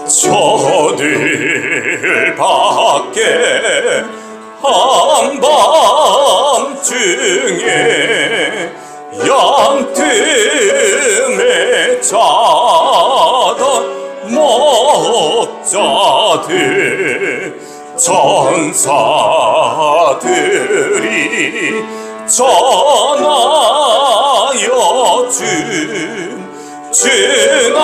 저들 밖에 한밤중에 양틈에 자던 목자들 천사들이 전하여 준 증하신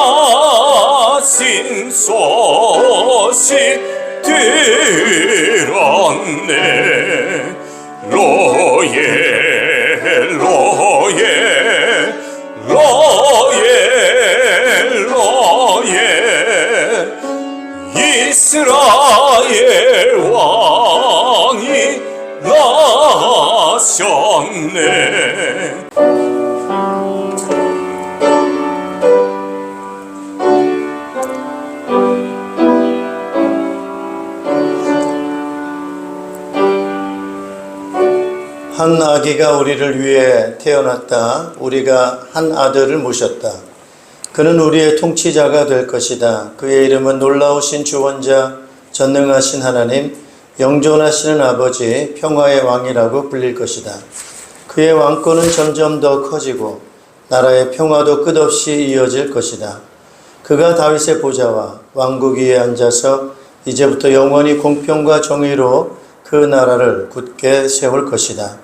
소식 들었네. 로예 로예 로예 로예 이스라엘 왕이 나셨네. 한 아기가 우리를 위해 태어났다. 우리가 한 아들을 모셨다. 그는 우리의 통치자가 될 것이다. 그의 이름은 놀라우신 주원자, 전능하신 하나님, 영존하시는 아버지, 평화의 왕이라고 불릴 것이다. 그의 왕권은 점점 더 커지고 나라의 평화도 끝없이 이어질 것이다. 그가 다윗의 보좌와 왕국 위에 앉아서 이제부터 영원히 공평과 정의로 그 나라를 굳게 세울 것이다.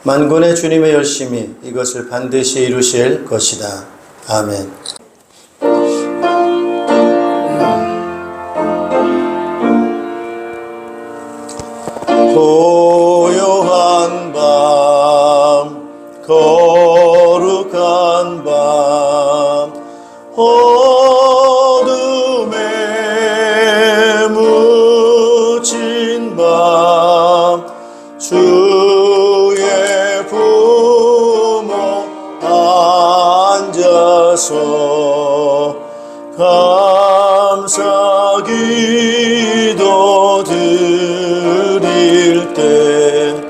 만군의 주님의 열심히 이것을 반드시 이루실 것이다. 아멘. 고요한 밤, 거룩한 밤, 어둠에 묻힌 밤, 주의 부모 앉아서 감사 기도 드릴 때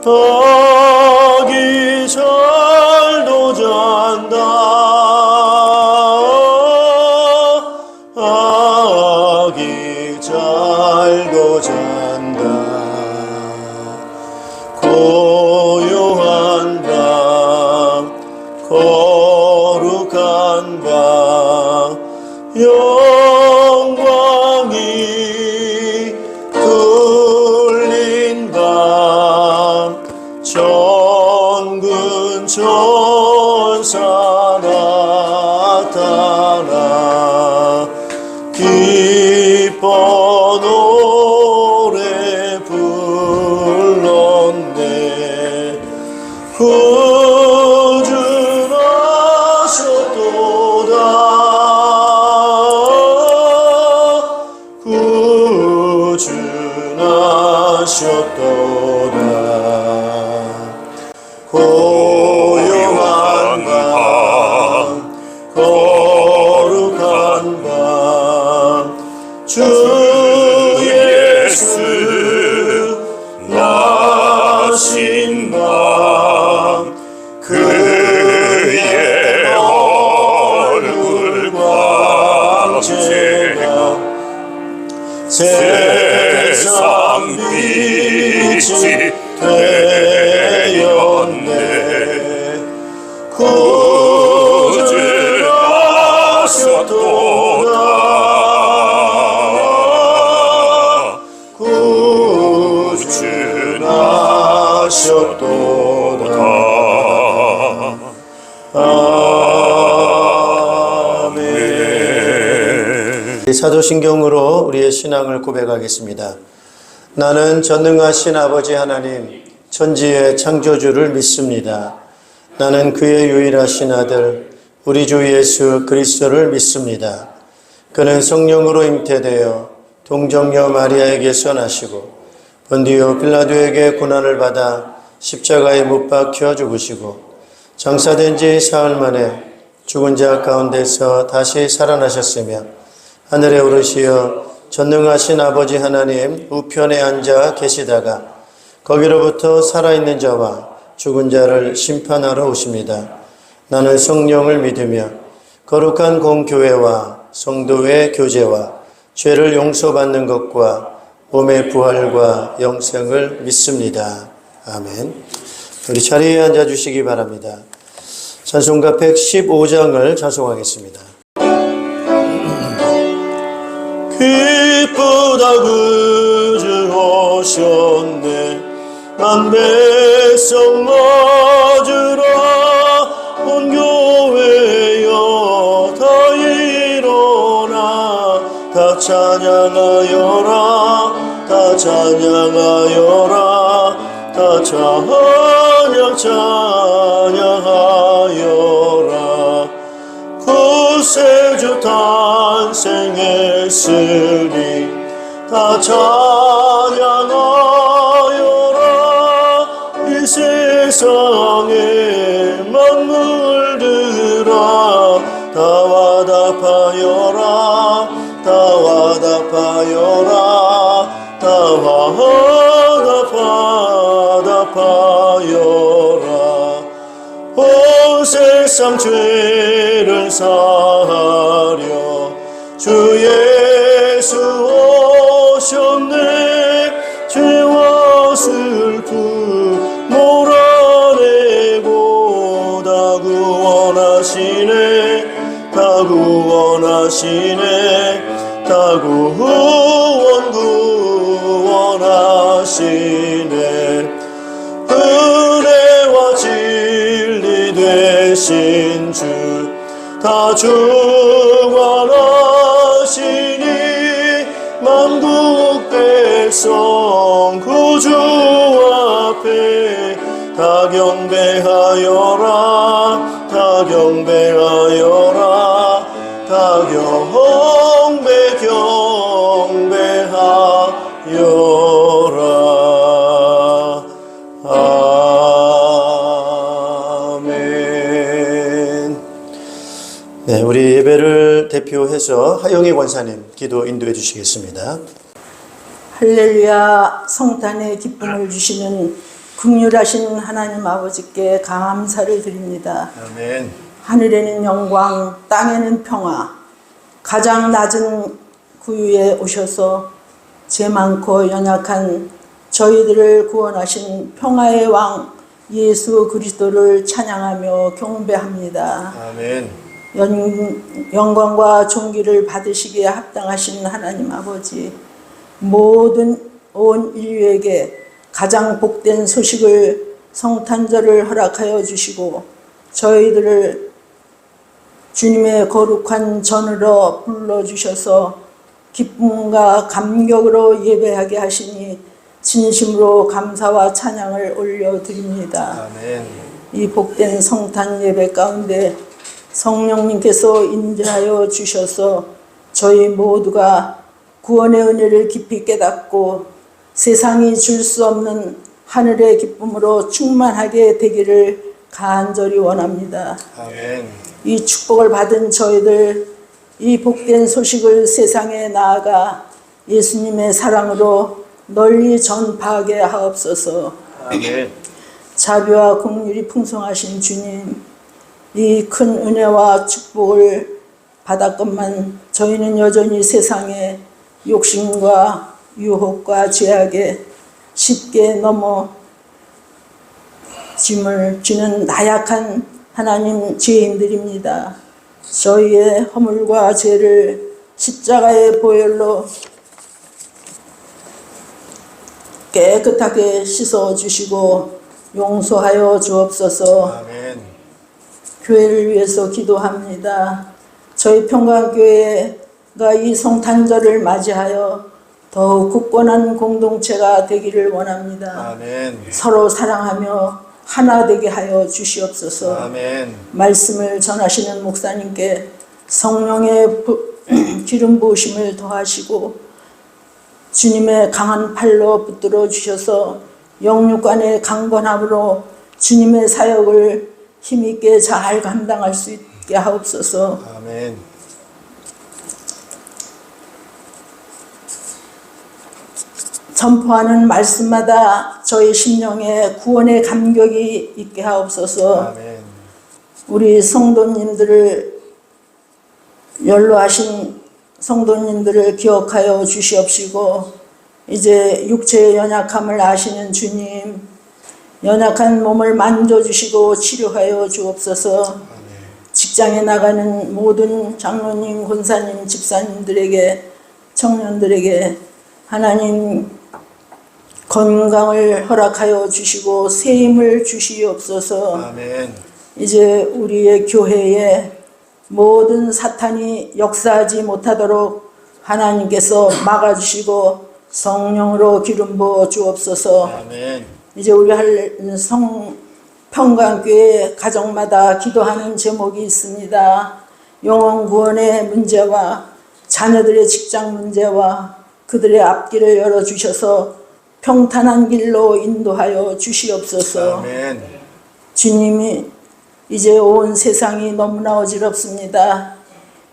아기 잘도 잔다. 아기 잘도 잔다. 고요한 밤, 거룩한 밤, 영광이 뚫린 밤, 천군 천사 나타나 기뻐 노래 불렀네. 구주하셨도다. 구주하셨도다. 고요한 밤, 거룩한 밤, 주 예수 나신 밤, 그의 얼굴 광채가 세상 빛이 되었네. 구주하셨도다. 구주하셨도다. 아멘. 사도신경으로 우리의 신앙을 고백하겠습니다. 나는 전능하신 아버지 하나님, 천지의 창조주를 믿습니다. 나는 그의 유일하신 아들, 우리 주 예수 그리스도를 믿습니다. 그는 성령으로 잉태되어 동정녀 마리아에게서 나시고 본디오 빌라도에게 고난을 받아 십자가에 못 박혀 죽으시고 장사된 지 사흘 만에 죽은 자 가운데서 다시 살아나셨으며 하늘에 오르시어 전능하신 아버지 하나님 우편에 앉아 계시다가 거기로부터 살아있는 자와 죽은 자를 심판하러 오십니다. 나는 성령을 믿으며 거룩한 공교회와 성도의 교제와 죄를 용서받는 것과 몸의 부활과 영생을 믿습니다. 아멘. 우리 자리에 앉아주시기 바랍니다. 찬송가 115장을 찬송하겠습니다. 기쁘다 그주 오셨네 만 백성 맞으라 온 교회여 다 일어나 다 찬양하여라 다 찬양하여라 다 찬양하여라 구세주 탄생했으니 다 찬양하여라 이 세상의 만물들아 다 화답하여라 다 화답하여라 다 화답하여라 온 세상 죄를 사하려 주 예수 오셨네 죄와 슬픔 몰아내고 다 구원하시네 다 구원하시네 다 구원하시네 은혜와 진리 되신 주 다 주관하시니 만국 백성 구주 앞에 다 경배하여라 다 경배하여라 다 경배하여라 아멘. 네, 우리 예배를 대표해서 하영희 권사님 기도 인도해 주시겠습니다. 할렐루야. 성탄의 기쁨을 주시는 긍휼하신 하나님 아버지께 감사를 드립니다. 아멘. 하늘에는 영광, 땅에는 평화, 가장 낮은 구유에 오셔서 죄 많고 연약한 저희들을 구원하신 평화의 왕 예수 그리스도를 찬양하며 경배합니다. 아멘. 영광과 존귀를 받으시기에 합당하신 하나님 아버지, 모든 온 인류에게 가장 복된 소식을 성탄절을 허락하여 주시고 저희들을 주님의 거룩한 전으로 불러주셔서 기쁨과 감격으로 예배하게 하시니 진심으로 감사와 찬양을 올려드립니다. 아멘. 이 복된 성탄 예배 가운데 성령님께서 인도하여 주셔서 저희 모두가 구원의 은혜를 깊이 깨닫고 세상이 줄 수 없는 하늘의 기쁨으로 충만하게 되기를 간절히 원합니다. 아멘. 이 축복을 받은 저희들, 이 복된 소식을 세상에 나아가 예수님의 사랑으로 널리 전파하게 하옵소서. 아멘. 자비와 긍휼이 풍성하신 주님, 이 큰 은혜와 축복을 받았건만 저희는 여전히 세상에 욕심과 유혹과 죄악에 쉽게 넘어 짐을 지는 나약한 하나님 죄인들입니다. 저희의 허물과 죄를 십자가의 보혈로 깨끗하게 씻어주시고 용서하여 주옵소서. 아멘. 교회를 위해서 기도합니다. 저희 평강교회가 이 성탄절을 맞이하여 더욱 굳건한 공동체가 되기를 원합니다. 아멘. 서로 사랑하며 하나 되게 하여 주시옵소서. 아멘. 말씀을 전하시는 목사님께 성령의 기름 부으심을 더하시고 주님의 강한 팔로 붙들어 주셔서 영육간의 강건함으로 주님의 사역을 힘있게 잘 감당할 수 있게 하옵소서. 아멘. 선포하는 말씀마다 저희 심령에 구원의 감격이 있게 하옵소서. 아멘. 우리 성도님들을 연로하신 성도님들을 기억하여 주시옵시고 이제 육체의 연약함을 아시는 주님, 연약한 몸을 만져주시고 치료하여 주옵소서. 직장에 나가는 모든 장로님, 권사님, 집사님들에게, 청년들에게 하나님 건강을 허락하여 주시고 새 힘을 주시옵소서. 아멘. 이제 우리의 교회에 모든 사탄이 역사하지 못하도록 하나님께서 막아주시고 성령으로 기름 부어 주옵소서. 아멘. 이제 우리 할 평강교회 가정마다 기도하는 제목이 있습니다. 영혼 구원의 문제와 자녀들의 직장 문제와 그들의 앞길을 열어주셔서 평탄한 길로 인도하여 주시옵소서. 아멘. 주님이 이제 온 세상이 너무나 어지럽습니다.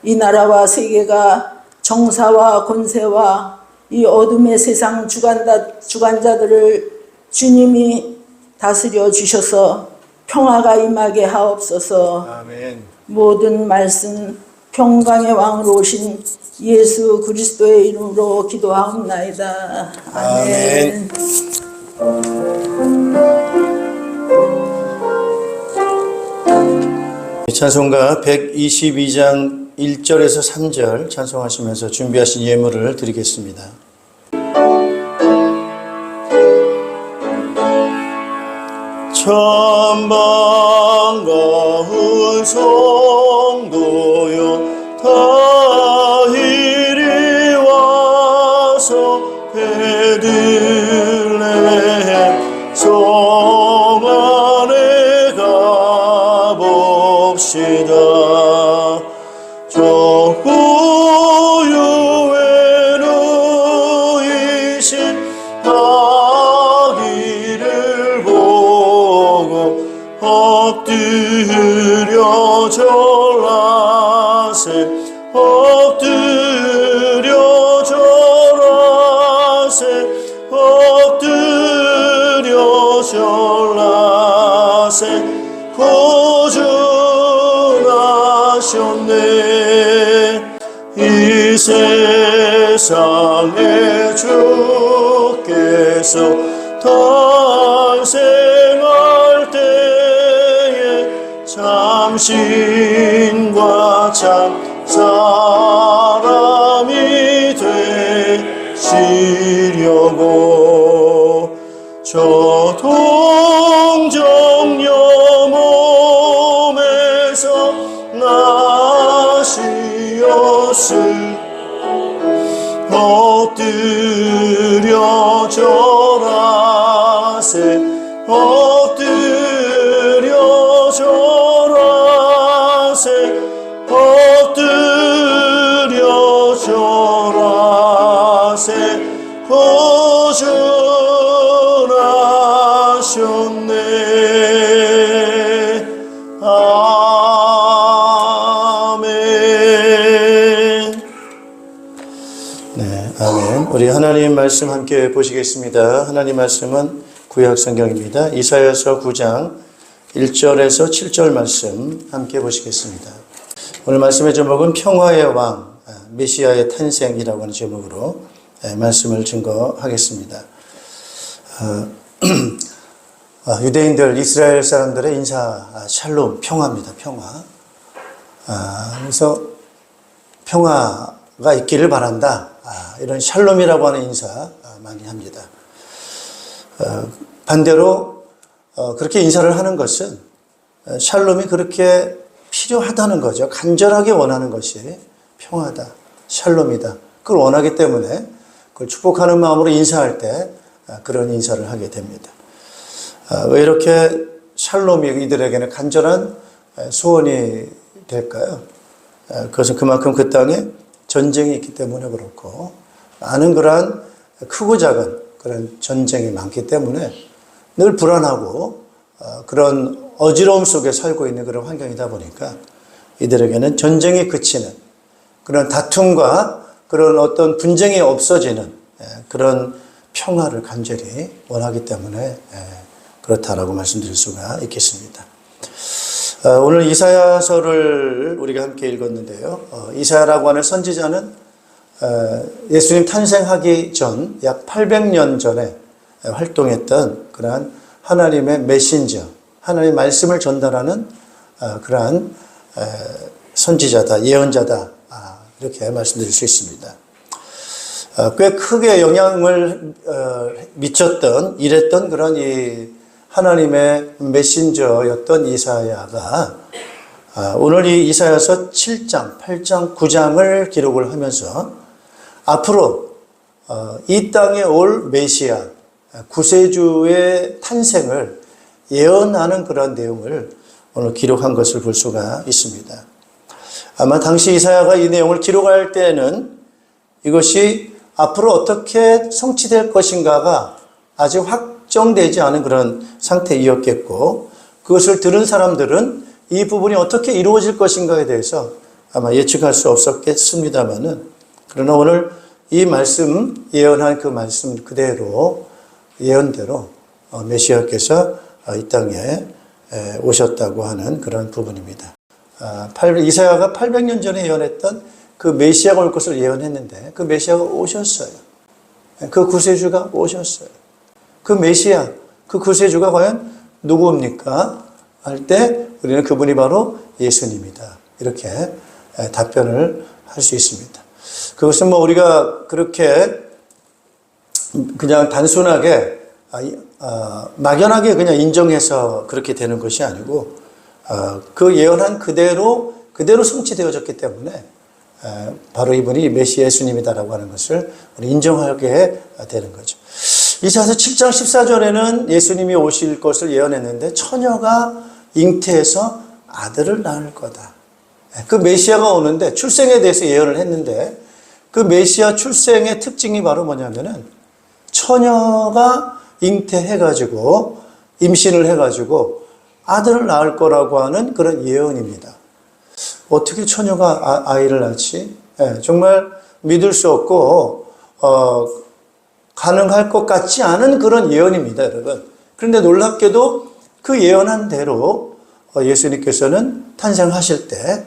이 나라와 세계가 정사와 권세와 이 어둠의 세상 주관자들을 주님이 다스려 주셔서 평화가 임하게 하옵소서. 아멘. 모든 말씀 평강의 왕으로 오신 예수 그리스도의 이름으로 기도하옵나이다. 아멘. 찬송가 122장 1절에서 3절 찬송하시면서 준비하신 예물을 드리겠습니다. 참 반가운 성도여 다 이리 와서 베들레헴 성 안에 가봅시다. 저 구유에 누이신 아기를 보고 엎드려 절하세 엎드려 절하세 엎드려 절하세 구준하셨네. 이 세상에 주께서 탄생할 때에 참신과 참 사람이 되시려고 저 동정녀 몸에서 나시었을 엎드려 절하세 엎드려 절하세 엎드려 절하세 구준하셨네. 아멘. 네, 아멘. 우리 하나님 말씀 함께 보시겠습니다. 하나님 말씀은 구약 성경입니다. 이사야서 9장 1절에서 7절 말씀 함께 보시겠습니다. 오늘 말씀의 제목은 평화의 왕, 메시아의 탄생이라고 하는 제목으로 말씀을 증거하겠습니다. 유대인들, 이스라엘 사람들의 인사 샬롬, 평화입니다. 평화. 그래서 평화가 있기를 바란다. 이런 샬롬이라고 하는 인사 많이 합니다. 반대로 그렇게 인사를 하는 것은 샬롬이 그렇게 필요하다는 거죠. 간절하게 원하는 것이 평화다, 샬롬이다. 그걸 원하기 때문에 그걸 축복하는 마음으로 인사할 때 그런 인사를 하게 됩니다. 왜 이렇게 샬롬이 이들에게는 간절한 소원이 될까요? 그것은 그만큼 그 땅에 전쟁이 있기 때문에 그렇고 많은 그러한 크고 작은 그런 전쟁이 많기 때문에 늘 불안하고 그런 어지러움 속에 살고 있는 그런 환경이다 보니까 이들에게는 전쟁이 그치는 그런 다툼과 그런 어떤 분쟁이 없어지는 그런 평화를 간절히 원하기 때문에 그렇다라고 말씀드릴 수가 있겠습니다. 오늘 이사야서를 우리가 함께 읽었는데요. 이사야라고 하는 선지자는 예수님 탄생하기 전 약 800년 전에 활동했던 그러한 하나님의 메신저, 하나님의 말씀을 전달하는 그러한 선지자다, 예언자다, 이렇게 말씀드릴 수 있습니다. 꽤 크게 영향을 미쳤던, 일했던 그런 이 하나님의 메신저였던 이사야가 오늘 이 이사야서 7장, 8장, 9장을 기록을 하면서 앞으로 이 땅에 올 메시아, 구세주의 탄생을 예언하는 그런 내용을 오늘 기록한 것을 볼 수가 있습니다. 아마 당시 이사야가 이 내용을 기록할 때는 이것이 앞으로 어떻게 성취될 것인가가 아직 확정되지 않은 그런 상태이었겠고, 그것을 들은 사람들은 이 부분이 어떻게 이루어질 것인가에 대해서 아마 예측할 수 없었겠습니다만은, 그러나 오늘 이 말씀, 예언한 그 말씀 그대로, 예언대로 메시아께서 이 땅에 오셨다고 하는 그런 부분입니다. 이사야가 800년 전에 예언했던 그 메시아가 올 것을 예언했는데 그 메시아가 오셨어요. 그 구세주가 오셨어요. 그 메시아, 그 구세주가 과연 누구입니까? 할 때 우리는 그분이 바로 예수님이다. 이렇게 답변을 할 수 있습니다. 그것은 우리가 그렇게 그냥 단순하게 막연하게 그냥 인정해서 그렇게 되는 것이 아니고 그 예언한 그대로 성취되어졌기 때문에 바로 이분이 메시아 예수님이다라고 하는 것을 우리 인정하게 되는 거죠. 이사야서 7장 14절에는 예수님이 오실 것을 예언했는데 처녀가 잉태해서 아들을 낳을 거다. 그 메시아가 오는데 출생에 대해서 예언을 했는데 그 메시아 출생의 특징이 바로 뭐냐면은 처녀가 잉태해가지고 임신을 해가지고 아들을 낳을 거라고 하는 그런 예언입니다. 어떻게 처녀가 아이를 낳지? 정말 믿을 수 없고 가능할 것 같지 않은 그런 예언입니다, 여러분. 그런데 놀랍게도 그 예언한 대로 예수님께서는 탄생하실 때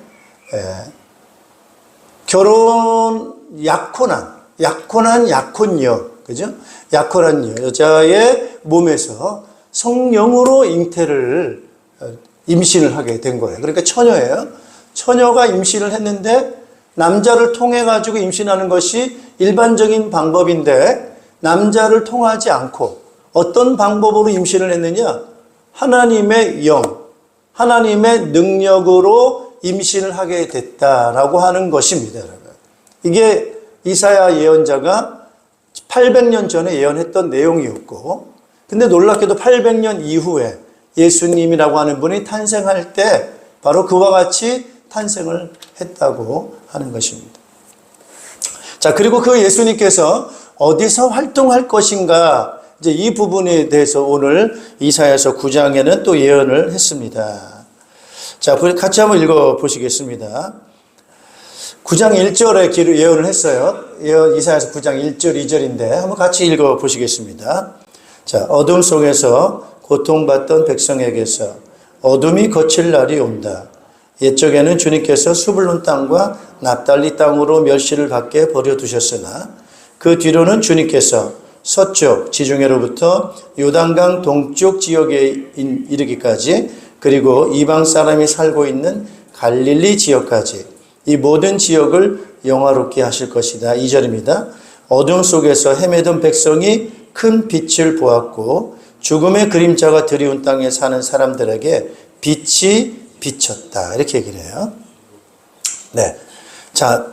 결혼 약혼한 약혼녀, 그죠? 약혼한 여자의 몸에서 성령으로 잉태를 임신을 하게 된 거예요. 그러니까 처녀예요. 처녀가 임신을 했는데 남자를 통해 가지고 임신하는 것이 일반적인 방법인데 남자를 통하지 않고 어떤 방법으로 임신을 했느냐? 하나님의 영, 하나님의 능력으로 임신을 하게 됐다라고 하는 것입니다, 여러분. 이게 이사야 예언자가 800년 전에 예언했던 내용이었고, 근데 놀랍게도 800년 이후에 예수님이라고 하는 분이 탄생할 때 바로 그와 같이 탄생을 했다고 하는 것입니다. 자, 그리고 그 예수님께서 어디서 활동할 것인가, 이제 이 부분에 대해서 오늘 이사야서 9장에는 또 예언을 했습니다. 자, 같이 한번 읽어 보시겠습니다. 9장 1절에 예언을 했어요. 이사야서 9장 1절, 2절인데 한번 같이 읽어 보시겠습니다. 자, 어둠 속에서 고통받던 백성에게서 어둠이 거칠 날이 온다. 옛적에는 주님께서 수불론 땅과 납달리 땅으로 멸시를 받게 버려두셨으나 그 뒤로는 주님께서 서쪽 지중해로부터 요단강 동쪽 지역에 이르기까지 그리고 이방 사람이 살고 있는 갈릴리 지역까지 이 모든 지역을 영화롭게 하실 것이다. 2절입니다. 어둠 속에서 헤매던 백성이 큰 빛을 보았고 죽음의 그림자가 드리운 땅에 사는 사람들에게 빛이 비쳤다. 이렇게 얘기를 해요. 네. 자,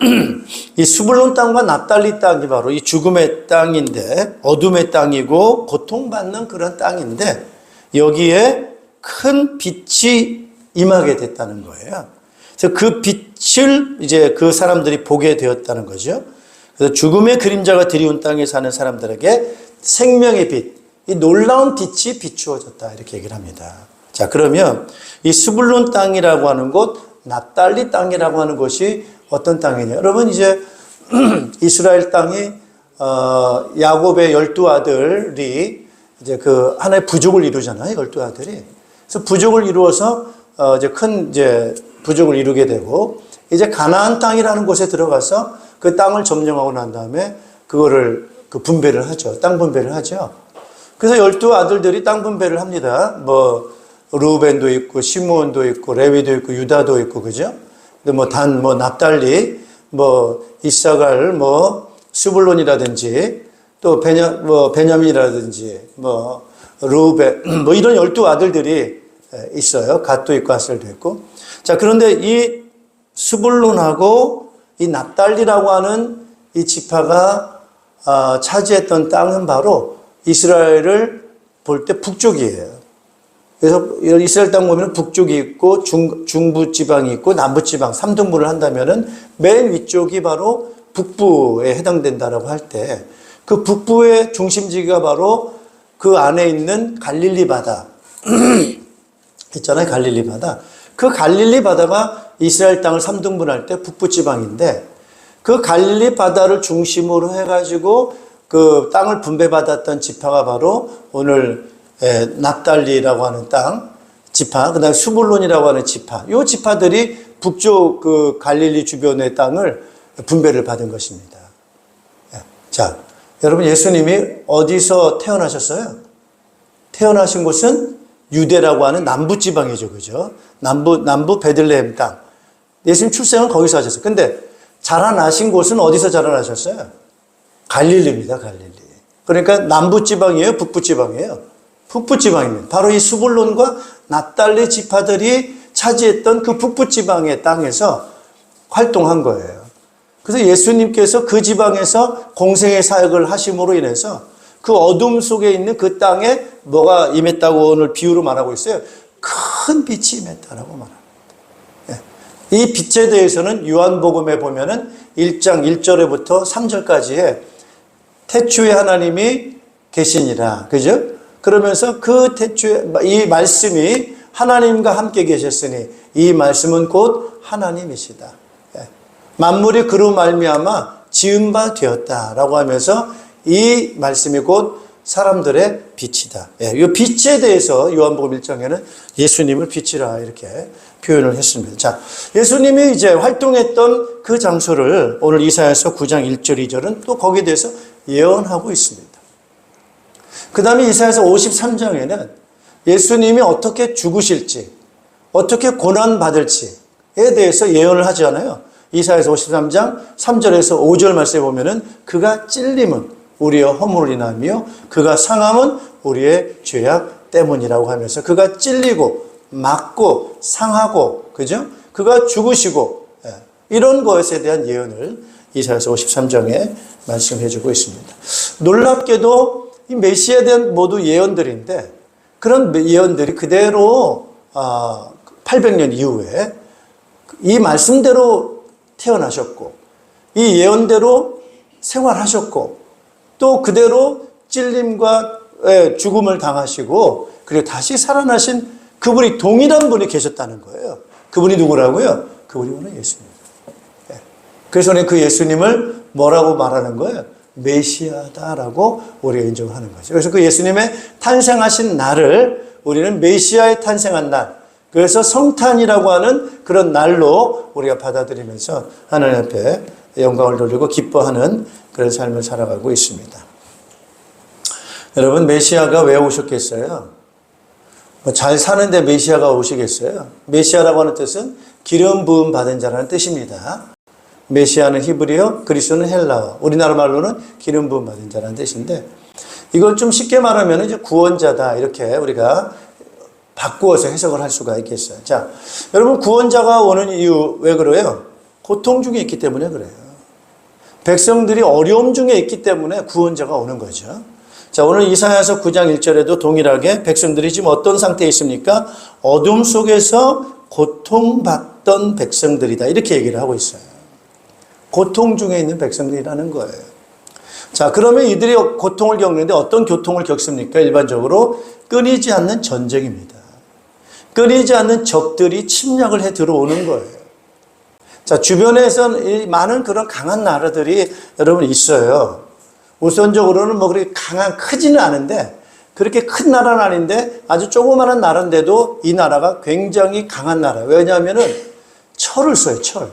이 수불론 땅과 납달리 땅이 바로 이 죽음의 땅인데, 어둠의 땅이고 고통받는 그런 땅인데 여기에 큰 빛이 임하게 됐다는 거예요. 그래서 그 빛을 이제 그 사람들이 보게 되었다는 거죠. 그래서 죽음의 그림자가 드리운 땅에 사는 사람들에게 생명의 빛, 이 놀라운 빛이 비추어졌다. 이렇게 얘기를 합니다. 자, 그러면 이 스불론 땅이라고 하는 곳, 납달리 땅이라고 하는 곳이 어떤 땅이냐? 여러분, 이제 이스라엘 땅이 야곱의 12아들이 이제 그 하나의 부족을 이루잖아요. 12아들이. 그래서 부족을 이루어서 이제 큰 이제 부족을 이루게 되고 이제 가나안 땅이라는 곳에 들어가서 그 땅을 점령하고 난 다음에 그거를 그 분배를 하죠. 땅 분배를 하죠. 그래서 12아들들이 땅 분배를 합니다. 뭐 루벤도 있고 시므온도 있고 레위도 있고 유다도 있고 그죠? 근데 뭐 단, 뭐 납달리, 뭐 이사갈, 뭐 스불론이라든지 또 베냐민이라든지 뭐 루벤 뭐 이런 12아들들이 있어요. 갓도 있고 아셀도 있고. 자, 그런데 이 스불론하고 이 납달리라고 하는 이 지파가 차지했던 땅은 바로 이스라엘을 볼 때 북쪽이에요. 그래서 이스라엘 땅 보면 북쪽이 있고 중부 지방이 있고 남부 지방 3등분을 한다면은 맨 위쪽이 바로 북부에 해당된다라고 할 때 그 북부의 중심지가 바로 그 안에 있는 갈릴리 바다 있잖아요. 갈릴리 바다. 그 갈릴리 바다가 이스라엘 땅을 3등분할 때 북부 지방인데 그 갈릴리 바다를 중심으로 해가지고 그 땅을 분배받았던 지파가 바로 오늘 납달리라고 하는 땅 지파, 그다음에 수불론이라고 하는 지파. 이 지파들이 북쪽 그 갈릴리 주변의 땅을 분배를 받은 것입니다. 자, 여러분 예수님이 어디서 태어나셨어요? 태어나신 곳은 유대라고 하는 남부 지방이죠, 그죠? 남부 베들레헴 땅. 예수님 출생은 거기서 하셨어요. 근데 자라나신 곳은 어디서 자라나셨어요? 갈릴리입니다, 갈릴리. 그러니까 남부 지방이에요, 북부 지방이에요? 북부 지방입니다. 바로 이 수불론과 납달리 지파들이 차지했던 그 북부 지방의 땅에서 활동한 거예요. 그래서 예수님께서 그 지방에서 공생의 사역을 하심으로 인해서 그 어둠 속에 있는 그 땅에 뭐가 임했다고 오늘 비유로 말하고 있어요? 큰 빛이 임했다라고 말합니다. 이 빛에 대해서는 요한복음에 보면은 1장 1절에부터 3절까지에 태초에 하나님이 계시니라. 그죠? 그러면서 그 태초에 이 말씀이 하나님과 함께 계셨으니 이 말씀은 곧 하나님이시다. 만물이 그로 말미암아 지은 바 되었다라고 하면서 이 말씀이 곧 사람들의 빛이다. 이 빛에 대해서 요한복음 1장에는 예수님을 빛이라 이렇게 표현을 했습니다. 자, 예수님이 이제 활동했던 그 장소를 오늘 이사야서 9장 1절 2절은 또 거기에 대해서 예언하고 있습니다. 그 다음에 이사야서 53장에는 예수님이 어떻게 죽으실지, 어떻게 고난받을지에 대해서 예언을 하잖아요. 이사야서 53장 3절에서 5절 말씀에 보면은 그가 찔림은 우리의 허물을 인하며 그가 상함은 우리의 죄악 때문이라고 하면서 그가 찔리고 맞고 상하고 그죠? 그가 죽으시고 이런 것에 대한 예언을 이사야서 53장에 말씀해 주고 있습니다. 놀랍게도 이 메시아에 대한 모두 예언들인데 그런 예언들이 그대로 800년 이후에 이 말씀대로 태어나셨고 이 예언대로 생활하셨고 또 그대로 찔림과 죽음을 당하시고 그리고 다시 살아나신 그분이 동일한 분이 계셨다는 거예요. 그분이 누구라고요? 그분이 오늘 예수님입니다. 그래서 그 예수님을 뭐라고 말하는 거예요? 메시아다라고 우리가 인정을 하는 거죠. 그래서 그 예수님의 탄생하신 날을 우리는 메시아의 탄생한 날, 그래서 성탄이라고 하는 그런 날로 우리가 받아들이면서 하나님 앞에 영광을 돌리고 기뻐하는 그런 삶을 살아가고 있습니다. 여러분, 메시아가 왜 오셨겠어요? 잘 사는데 메시아가 오시겠어요? 메시아라고 하는 뜻은 기름 부음 받은 자라는 뜻입니다. 메시아는 히브리어, 그리스도는 헬라어, 우리나라 말로는 기름 부음 받은 자라는 뜻인데 이걸 좀 쉽게 말하면 이제 구원자다 이렇게 우리가 바꾸어서 해석을 할 수가 있겠어요. 자, 여러분 구원자가 오는 이유 왜 그래요? 고통 중에 있기 때문에 그래요. 백성들이 어려움 중에 있기 때문에 구원자가 오는 거죠. 자, 오늘 이사야서 9장 1절에도 동일하게 백성들이 지금 어떤 상태에 있습니까? 어둠 속에서 고통받던 백성들이다 이렇게 얘기를 하고 있어요. 고통 중에 있는 백성들이라는 거예요. 자, 그러면 이들이 고통을 겪는데 어떤 고통을 겪습니까? 일반적으로 끊이지 않는 전쟁입니다. 끊이지 않는 적들이 침략을 해 들어오는 거예요. 자, 주변에서는 많은 그런 강한 나라들이 여러분 있어요. 우선적으로는 뭐 그렇게 크지는 않은데 그렇게 큰 나라는 아닌데 아주 조그마한 나라인데도 이 나라가 굉장히 강한 나라예요. 왜냐하면은 철을 써요, 철.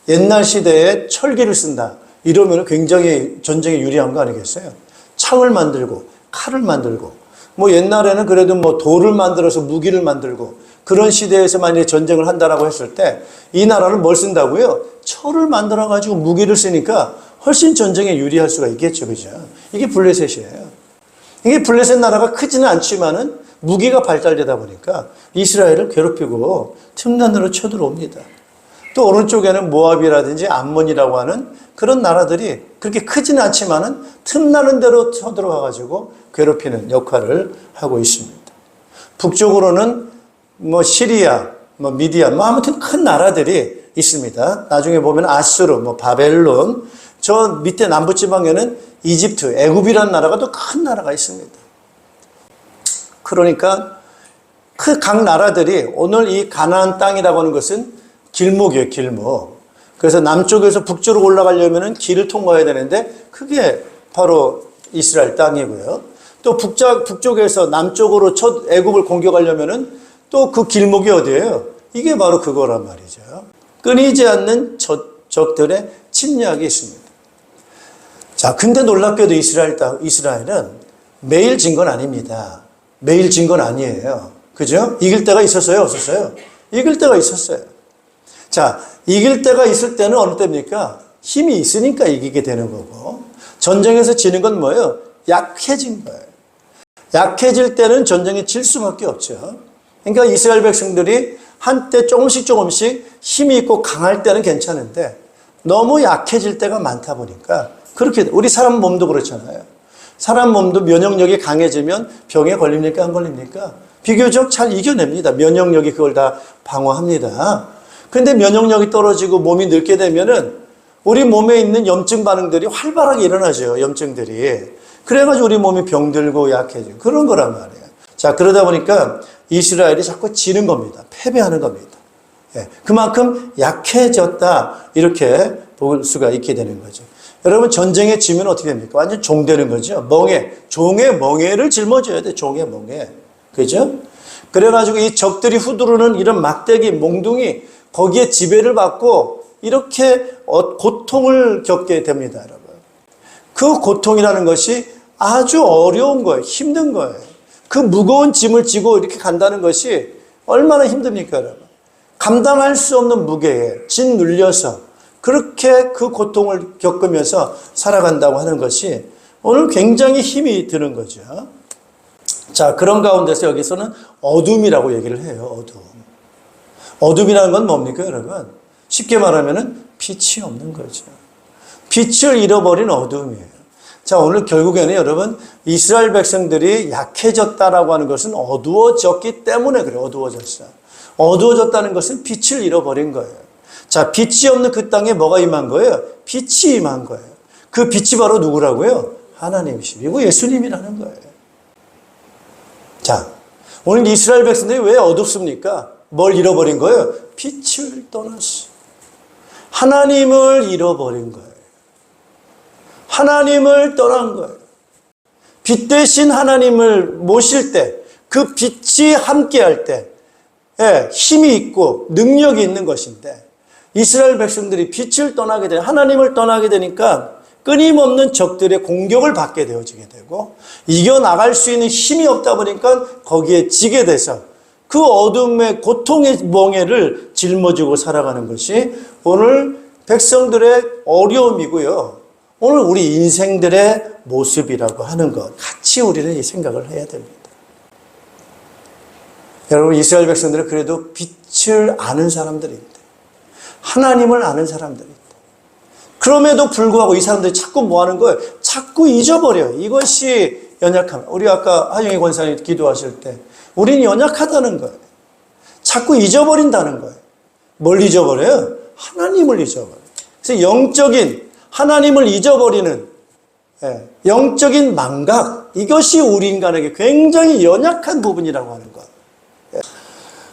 옛날 시대에 철기를 쓴다. 이러면 굉장히 전쟁에 유리한 거 아니겠어요? 창을 만들고, 칼을 만들고, 뭐 옛날에는 그래도 뭐 돌을 만들어서 무기를 만들고, 그런 시대에서 만약에 전쟁을 한다라고 했을 때, 이 나라는 뭘 쓴다고요? 철을 만들어가지고 무기를 쓰니까 훨씬 전쟁에 유리할 수가 있겠죠, 그죠? 이게 블레셋이에요. 이게 블레셋 나라가 크지는 않지만은 무기가 발달되다 보니까 이스라엘을 괴롭히고 틈난으로 쳐들어옵니다. 또 오른쪽에는 모압이라든지 암몬이라고 하는 그런 나라들이 그렇게 크지는 않지만은 틈나는 대로 쳐들어와가지고 괴롭히는 역할을 하고 있습니다. 북쪽으로는 뭐 시리아, 뭐 미디안, 뭐 아무튼 큰 나라들이 있습니다. 나중에 보면 아수르, 뭐 바벨론, 저 밑에 남부지방에는 이집트, 애굽이라는 나라가 또 큰 나라가 있습니다. 그러니까 그 각 나라들이 오늘 이 가나안 땅이라고 하는 것은 길목이에요, 길목. 그래서 남쪽에서 북쪽으로 올라가려면 길을 통과해야 되는데 그게 바로 이스라엘 땅이고요. 또 북쪽에서 남쪽으로 첫 애굽을 공격하려면 또 그 길목이 어디예요? 이게 바로 그거란 말이죠. 끊이지 않는 적들의 침략이 있습니다. 자, 근데 놀랍게도 이스라엘은 매일 진 건 아닙니다. 매일 진 건 아니에요. 그죠? 이길 때가 있었어요? 없었어요? 이길 때가 있었어요. 자, 이길 때가 있을 때는 어느 때입니까? 힘이 있으니까 이기게 되는 거고, 전쟁에서 지는 건 뭐예요? 약해진 거예요. 약해질 때는 전쟁에 질 수밖에 없죠. 그러니까 이스라엘 백성들이 한때 조금씩 힘이 있고 강할 때는 괜찮은데 너무 약해질 때가 많다 보니까 그렇게, 우리 사람 몸도 그렇잖아요. 사람 몸도 면역력이 강해지면 병에 걸립니까? 안 걸립니까? 비교적 잘 이겨냅니다. 면역력이 그걸 다 방어합니다. 근데 면역력이 떨어지고 몸이 늙게 되면은 우리 몸에 있는 염증 반응들이 활발하게 일어나죠. 염증들이. 그래가지고 우리 몸이 병들고 약해지고 그런 거란 말이에요. 자, 그러다 보니까 이스라엘이 자꾸 지는 겁니다. 패배하는 겁니다. 예, 그만큼 약해졌다 이렇게 볼 수가 있게 되는 거죠. 여러분, 전쟁에 지면 어떻게 됩니까? 완전 종되는 거죠. 종의 멍에를 짊어져야 돼. 종의 멍에. 그죠? 그래가지고 이 적들이 후두르는 이런 막대기, 몽둥이, 거기에 지배를 받고 이렇게 고통을 겪게 됩니다, 여러분. 그 고통이라는 것이 아주 어려운 거예요. 힘든 거예요. 그 무거운 짐을 지고 이렇게 간다는 것이 얼마나 힘듭니까, 여러분? 감당할 수 없는 무게에 짓눌려서 그렇게 그 고통을 겪으면서 살아간다고 하는 것이 오늘 굉장히 힘이 드는 거죠. 자, 그런 가운데서 여기서는 어둠이라고 얘기를 해요, 어둠. 어둠이라는 건 뭡니까, 여러분? 쉽게 말하면은 빛이 없는 거죠. 빛을 잃어버린 어둠이에요. 자, 오늘 결국에는 여러분, 이스라엘 백성들이 약해졌다라고 하는 것은 어두워졌기 때문에 그래요. 어두워졌어요. 어두워졌다는 것은 빛을 잃어버린 거예요. 자, 빛이 없는 그 땅에 뭐가 임한 거예요? 빛이 임한 거예요. 그 빛이 바로 누구라고요? 하나님이시고 예수님이라는 거예요. 자, 오늘 이스라엘 백성들이 왜 어둡습니까? 뭘 잃어버린 거예요? 빛을 떠났어. 하나님을 잃어버린 거예요. 하나님을 떠난 거예요. 빛 대신 하나님을 모실 때, 그 빛이 함께할 때 힘이 있고 능력이 있는 것인데, 이스라엘 백성들이 빛을 떠나게 되고 하나님을 떠나게 되니까 끊임없는 적들의 공격을 받게 되어지게 되고 이겨나갈 수 있는 힘이 없다 보니까 거기에 지게 돼서 그 어둠의 고통의 멍에를 짊어지고 살아가는 것이 오늘 백성들의 어려움이고요. 오늘 우리 인생들의 모습이라고 하는 것, 같이 우리는 이 생각을 해야 됩니다. 여러분, 이스라엘 백성들은 그래도 빛을 아는 사람들입니다. 하나님을 아는 사람들입니다. 그럼에도 불구하고 이 사람들이 자꾸 뭐 하는 거예요? 자꾸 잊어버려요. 이것이 연약함. 우리 아까 하영희 권사님 기도하실 때 우리는 연약하다는 거예요. 자꾸 잊어버린다는 거예요. 뭘 잊어버려요? 하나님을 잊어버려요. 그래서 영적인 하나님을 잊어버리는 영적인 망각, 이것이 우리 인간에게 굉장히 연약한 부분이라고 하는 것.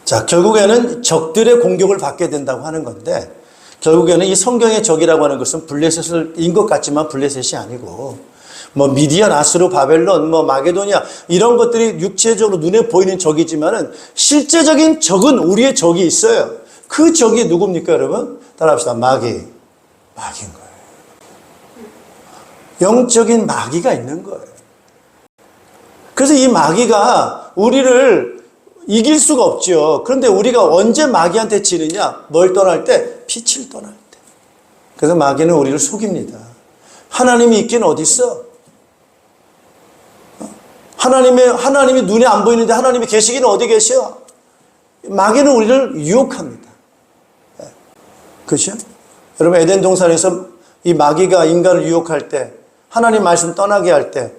자, 결국에는 적들의 공격을 받게 된다고 하는 건데, 결국에는 이 성경의 적이라고 하는 것은 블레셋인 것 같지만 블레셋이 아니고 뭐 미디안, 아스루, 바벨론, 뭐 마게도냐 이런 것들이 육체적으로 눈에 보이는 적이지만은 실제적인 적은 우리의 적이 있어요. 그 적이 누굽니까, 여러분? 따라합시다. 마귀인 거예요. 영적인 마귀가 있는 거예요. 그래서 이 마귀가 우리를 이길 수가 없죠. 그런데 우리가 언제 마귀한테 지느냐? 뭘 떠날 때? 빛을 떠날 때. 그래서 마귀는 우리를 속입니다. 하나님이 있긴 어디 있어? 하나님이 눈에 안 보이는데 하나님이 계시기는 어디 계셔? 마귀는 우리를 유혹합니다. 그렇죠? 여러분 에덴 동산에서 이 마귀가 인간을 유혹할 때, 하나님 말씀 떠나게 할 때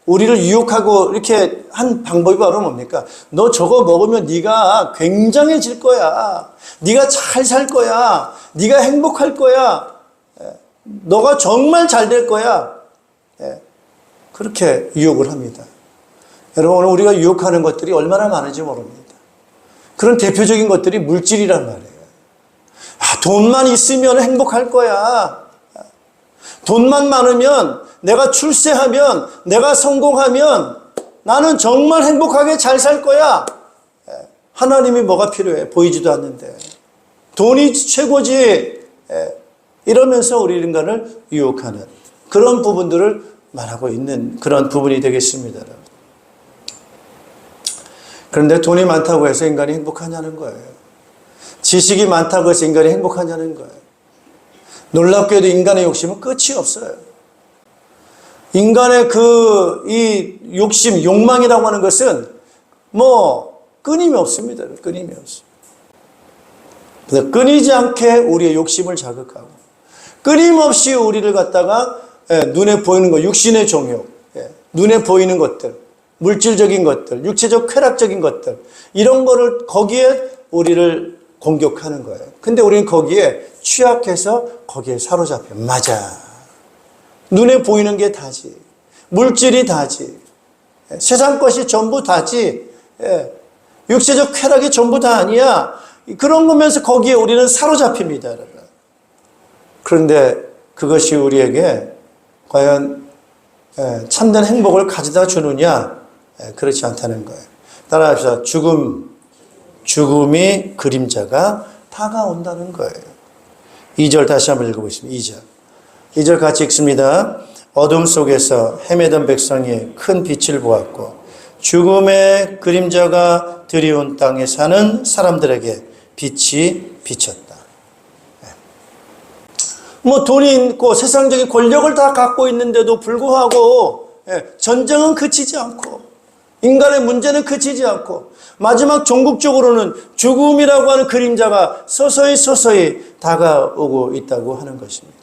우리를 유혹하고 이렇게 한 방법이 바로 뭡니까? 너 저거 먹으면 네가 굉장해질 거야. 네가 잘 살 거야. 네가 행복할 거야. 너가 정말 잘 될 거야. 그렇게 유혹을 합니다. 여러분 오늘 우리가 유혹하는 것들이 얼마나 많은지 모릅니다. 그런 대표적인 것들이 물질이란 말이에요. 돈만 있으면 행복할 거야. 돈만 많으면, 내가 출세하면, 내가 성공하면 나는 정말 행복하게 잘 살 거야. 하나님이 뭐가 필요해? 보이지도 않는데. 돈이 최고지. 이러면서 우리 인간을 유혹하는 그런 부분들을 말하고 있는 그런 부분이 되겠습니다. 그런데 돈이 많다고 해서 인간이 행복하냐는 거예요. 지식이 많다고 해서 인간이 행복하냐는 거예요. 놀랍게도 인간의 욕심은 끝이 없어요. 인간의 이 욕심, 욕망이라고 하는 것은 뭐 끊임이 없습니다. 끊임이 없어요. 그래서 끊이지 않게 우리의 욕심을 자극하고 끊임없이 우리를 갖다가 눈에 보이는 것, 육신의 종욕, 눈에 보이는 것들, 물질적인 것들, 육체적 쾌락적인 것들 이런 거를 거기에 우리를 공격하는 거예요. 근데 우리는 거기에 취약해서 거기에 사로잡혀. 맞아. 눈에 보이는 게 다지. 물질이 다지. 세상 것이 전부 다지. 육체적 쾌락이 전부 다 아니야. 그런 거면서 거기에 우리는 사로잡힙니다. 여러분. 그런데 그것이 우리에게 과연 참된 행복을 가져다 주느냐? 그렇지 않다는 거예요. 따라합시다. 죽음이 그림자가 다가온다는 거예요. 2절 다시 한번 읽어보겠습니다. 2절 같이 읽습니다. 어둠 속에서 헤매던 백성이 큰 빛을 보았고 죽음의 그림자가 드리운 땅에 사는 사람들에게 빛이 비쳤다. 뭐 돈이 있고 세상적인 권력을 다 갖고 있는데도 불구하고 전쟁은 그치지 않고 인간의 문제는 그치지 않고 마지막 종국적으로는 죽음이라고 하는 그림자가 서서히 다가오고 있다고 하는 것입니다.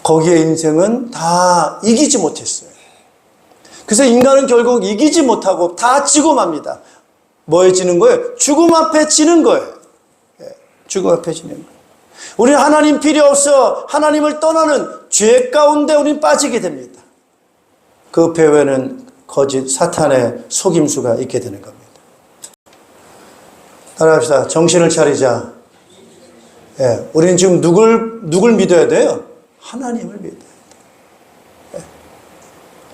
거기에 인생은 다 이기지 못했어요. 그래서 인간은 결국 이기지 못하고 다 지고 맙니다. 뭐에 지는 거예요? 죽음 앞에 지는 거예요. 죽음 앞에 지는 거예요. 우리는 하나님 필요 없어 하나님을 떠나는 죄 가운데 우리는 빠지게 됩니다. 그 배후에는 거짓 사탄의 속임수가 있게 되는 겁니다. 따라합시다. 정신을 차리자. 우리는 지금 누굴 믿어야 돼요? 하나님을 믿어야 돼요.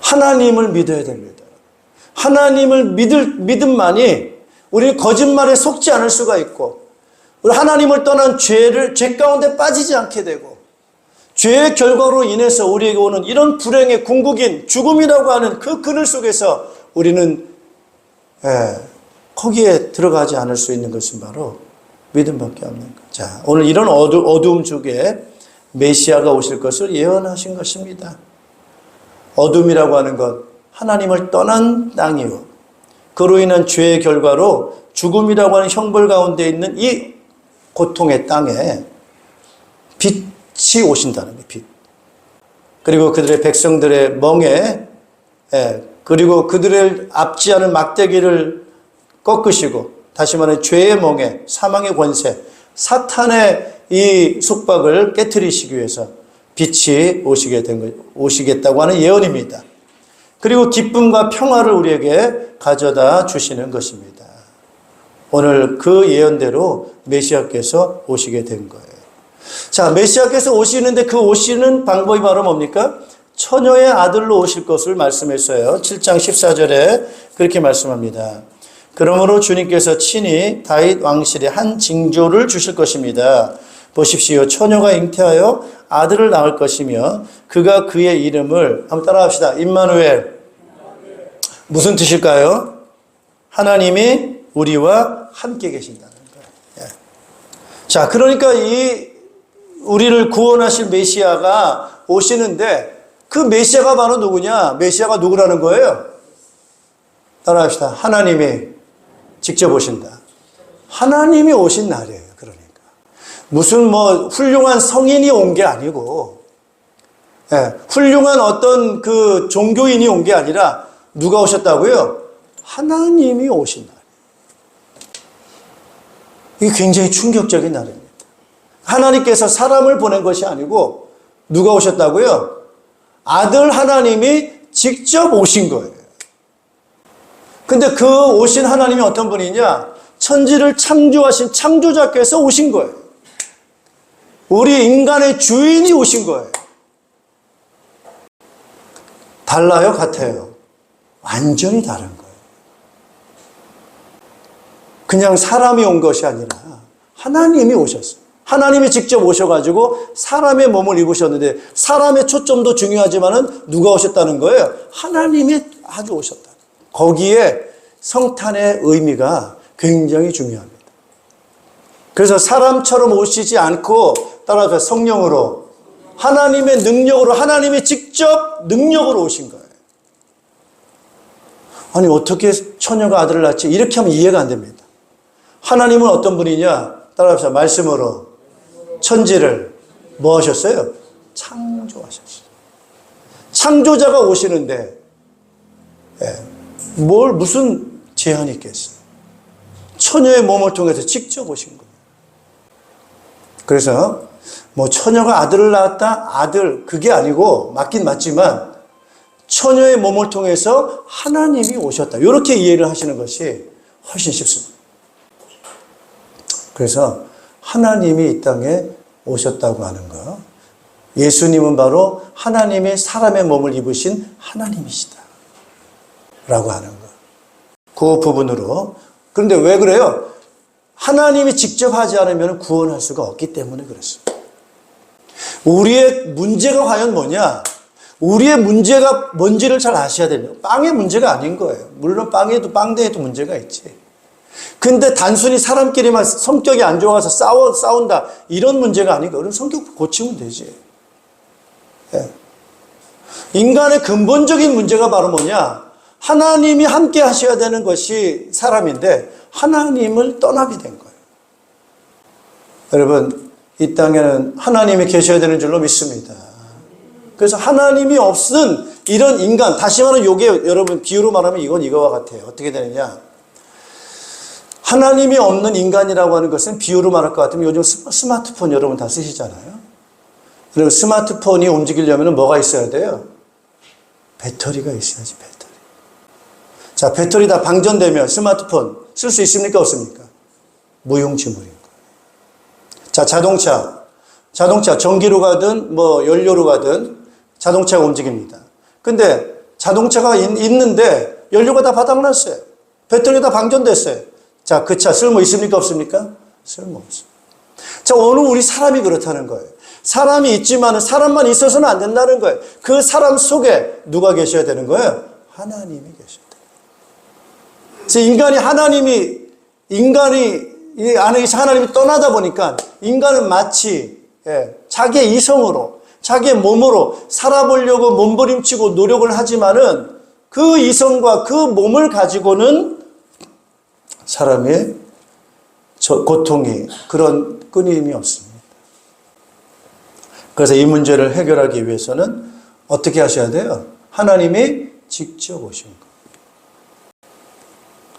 하나님을 믿어야 됩니다. 하나님을 믿음만이 우리는 거짓말에 속지 않을 수가 있고 우리 하나님을 떠난 죄 가운데 빠지지 않게 되고 죄의 결과로 인해서 우리에게 오는 이런 불행의 궁극인 죽음이라고 하는 그 그늘 속에서 우리는 거기에 들어가지 않을 수 있는 것은 바로 믿음밖에 없는 것. 자, 오늘 이런 어두움 속에 메시아가 오실 것을 예언하신 것입니다. 어둠이라고 하는 것, 하나님을 떠난 땅이요. 그로 인한 죄의 결과로 죽음이라고 하는 형벌 가운데 있는 이 고통의 땅에 빛이 오신다는 거예요. 빛. 그리고 그들의 백성들의 멍에 그리고 그들을 압지하는 막대기를 꺾으시고 다시 말해 죄의 멍에 사망의 권세 사탄의 이 속박을 깨트리시기 위해서 빛이 오시겠다고 하는 예언입니다. 그리고 기쁨과 평화를 우리에게 가져다 주시는 것입니다. 오늘 그 예언대로 메시아께서 오시게 된 거예요. 자, 메시아께서 오시는데 그 오시는 방법이 바로 뭡니까? 처녀의 아들로 오실 것을 말씀했어요. 7장 14절에 그렇게 말씀합니다. 그러므로 주님께서 친히 다윗 왕실에 한 징조를 주실 것입니다. 보십시오. 처녀가 잉태하여 아들을 낳을 것이며 그가 그의 이름을 한번 따라합시다. 임마누엘. 무슨 뜻일까요? 하나님이 우리와 함께 계신다는 거예요. 자, 그러니까 이 우리를 구원하실 메시아가 오시는데 그 메시아가 바로 누구냐? 메시아가 누구라는 거예요? 따라합시다. 하나님이 직접 오신다. 하나님이 오신 날이에요. 그러니까 무슨 뭐 훌륭한 성인이 온 게 아니고, 훌륭한 어떤 그 종교인이 온 게 아니라 누가 오셨다고요? 하나님이 오신 날. 이게 굉장히 충격적인 날입니다. 하나님께서 사람을 보낸 것이 아니고 누가 오셨다고요? 아들 하나님이 직접 오신 거예요. 근데 그 오신 하나님이 어떤 분이냐? 천지를 창조하신 창조자께서 오신 거예요. 우리 인간의 주인이 오신 거예요. 달라요? 같아요? 완전히 다른 거예요. 그냥 사람이 온 것이 아니라 하나님이 오셨어요. 하나님이 직접 오셔가지고 사람의 몸을 입으셨는데 사람의 초점도 중요하지만은 누가 오셨다는 거예요? 하나님이 아주 오셨다. 거기에 성탄의 의미가 굉장히 중요합니다. 그래서 사람처럼 오시지 않고 따라서 성령으로 하나님의 능력으로 하나님이 직접 능력으로 오신 거예요. 아니 어떻게 처녀가 아들을 낳지? 이렇게 하면 이해가 안 됩니다. 하나님은 어떤 분이냐? 따라합시다. 말씀으로 천지를 뭐 하셨어요? 창조하셨어요. 창조자가 오시는데 뭘 무슨 제한이 있겠어요? 처녀의 몸을 통해서 직접 오신 거예요. 그래서 뭐 처녀가 아들을 낳았다? 아들 그게 아니고 맞긴 맞지만 처녀의 몸을 통해서 하나님이 오셨다. 이렇게 이해를 하시는 것이 훨씬 쉽습니다. 그래서 하나님이 이 땅에 오셨다고 하는 거. 예수님은 바로 하나님의 사람의 몸을 입으신 하나님이시다. 라고 하는 거. 그 부분으로. 그런데 왜 그래요? 하나님이 직접 하지 않으면 구원할 수가 없기 때문에 그렇습니다. 우리의 문제가 과연 뭐냐? 우리의 문제가 뭔지를 잘 아셔야 돼요. 빵의 문제가 아닌 거예요. 물론 빵대에도 문제가 있지. 근데 단순히 사람끼리만 성격이 안 좋아서 싸운다 이런 문제가 아니고 그럼 성격 고치면 되지. 인간의 근본적인 문제가 바로 뭐냐? 하나님이 함께 하셔야 되는 것이 사람인데 하나님을 떠나게 된 거예요. 여러분 이 땅에는 하나님이 계셔야 되는 줄로 믿습니다. 그래서 하나님이 없은 이런 인간, 다시 말하면 이게 여러분 비유로 말하면 이건 이거와 같아요. 어떻게 되느냐? 하나님이 없는 인간이라고 하는 것은 비유로 말할 것 같으면 요즘 스마트폰 여러분 다 쓰시잖아요. 그리고 스마트폰이 움직이려면 뭐가 있어야 돼요? 배터리가 있어야지, 배터리. 자, 배터리 다 방전되면 스마트폰 쓸 수 있습니까? 없습니까? 무용지물인 거예요. 자, 자동차 전기로 가든 뭐 연료로 가든 자동차가 움직입니다. 근데 자동차가 있는데 연료가 다 바닥났어요. 배터리가 다 방전됐어요. 자, 그 차 쓸모 있습니까? 없습니까? 쓸모없어요. 자, 오늘 우리 사람이 그렇다는 거예요. 사람이 있지만 사람만 있어서는 안 된다는 거예요. 그 사람 속에 누가 계셔야 되는 거예요? 하나님이 계셔야 돼요. 그래서 인간이 이 안에서 하나님이 떠나다 보니까 인간은 마치 자기의 이성으로 자기의 몸으로 살아보려고 몸부림치고 노력을 하지만은 그 이성과 그 몸을 가지고는 사람의 고통이 그런 끊임이 없습니다. 그래서 이 문제를 해결하기 위해서는 어떻게 하셔야 돼요? 하나님이 직접 오신 것.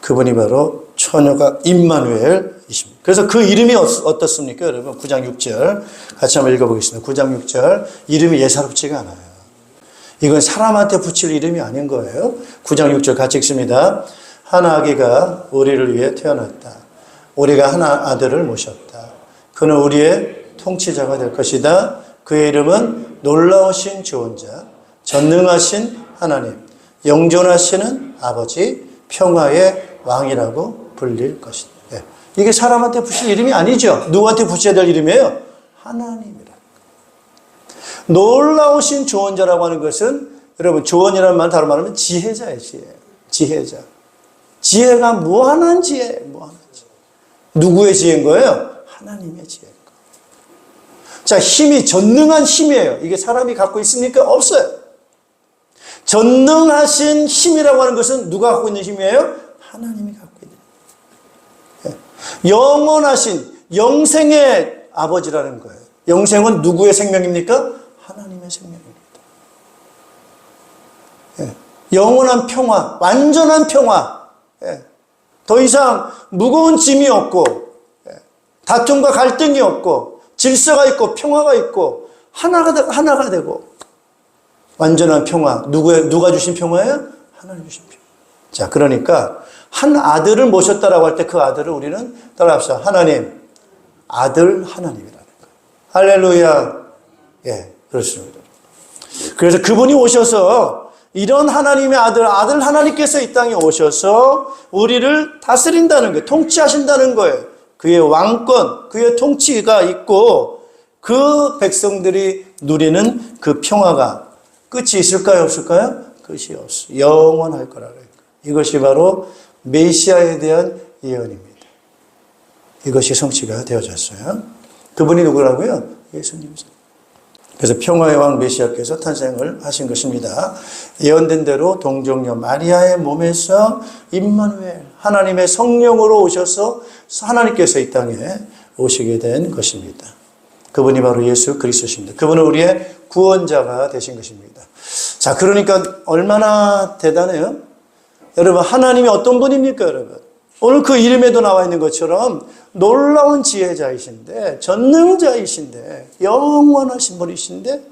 그분이 바로 처녀가 임마누엘이십니다. 그래서 그 이름이 어떻습니까? 여러분 9장 6절 같이 한번 읽어보겠습니다. 9장 6절 이름이 예사롭지가 않아요. 이건 사람한테 붙일 이름이 아닌 거예요. 9장 6절 같이 읽습니다. 한 아기가 우리를 위해 태어났다. 우리가 한 아들을 모셨다. 그는 우리의 통치자가 될 것이다. 그의 이름은 놀라우신 주원자, 전능하신 하나님, 영존하시는 아버지, 평화의 왕이라고 불릴 것이다. 예. 이게 사람한테 붙일 이름이 아니죠. 누구한테 붙여야 될 이름이에요? 하나님이라. 놀라우신 조언자라고 하는 것은 여러분 조언이라는 말 다른 말하면 지혜자예요. 지혜자. 지혜가 무한한 지혜. 누구의 지혜인 거예요? 하나님의 지혜인 거예요. 자, 힘이 전능한 힘이에요. 이게 사람이 갖고 있습니까? 없어요. 전능하신 힘이라고 하는 것은 누가 갖고 있는 힘이에요? 하나님이 갖고 있는 힘이에요. 영원하신 영생의 아버지라는 거예요. 영생은 누구의 생명입니까? 하나님의 생명입니다. 영원한 평화, 완전한 평화. 더 이상 무거운 짐이 없고, 다툼과 갈등이 없고, 질서가 있고, 평화가 있고, 하나가 되고, 완전한 평화. 누가 주신 평화예요? 하나님 주신 평화. 자, 그러니까, 한 아들을 모셨다라고 할 때 그 아들을 우리는 따라합시다. 하나님, 아들 하나님이라는 거예요. 할렐루야. 예, 그렇습니다. 그래서 그분이 오셔서 이런 하나님의 아들 하나님께서 이 땅에 오셔서 우리를 다스린다는 거예요. 통치하신다는 거예요. 그의 왕권, 그의 통치가 있고 그 백성들이 누리는 그 평화가 끝이 있을까요? 없을까요? 끝이 없어요. 영원할 거라고 해요. 이것이 바로 메시아에 대한 예언입니다. 이것이 성취가 되어졌어요. 그분이 누구라고요? 예수님. 그래서 평화의 왕 메시아께서 탄생을 하신 것입니다. 예언된 대로 동정녀 마리아의 몸에서 임마누엘 하나님의 성령으로 오셔서 하나님께서 이 땅에 오시게 된 것입니다. 그분이 바로 예수 그리스도십니다. 그분은 우리의 구원자가 되신 것입니다. 자, 그러니까 얼마나 대단해요? 여러분, 하나님이 어떤 분입니까, 여러분? 오늘 그 이름에도 나와 있는 것처럼 놀라운 지혜자이신데, 전능자이신데, 영원하신 분이신데,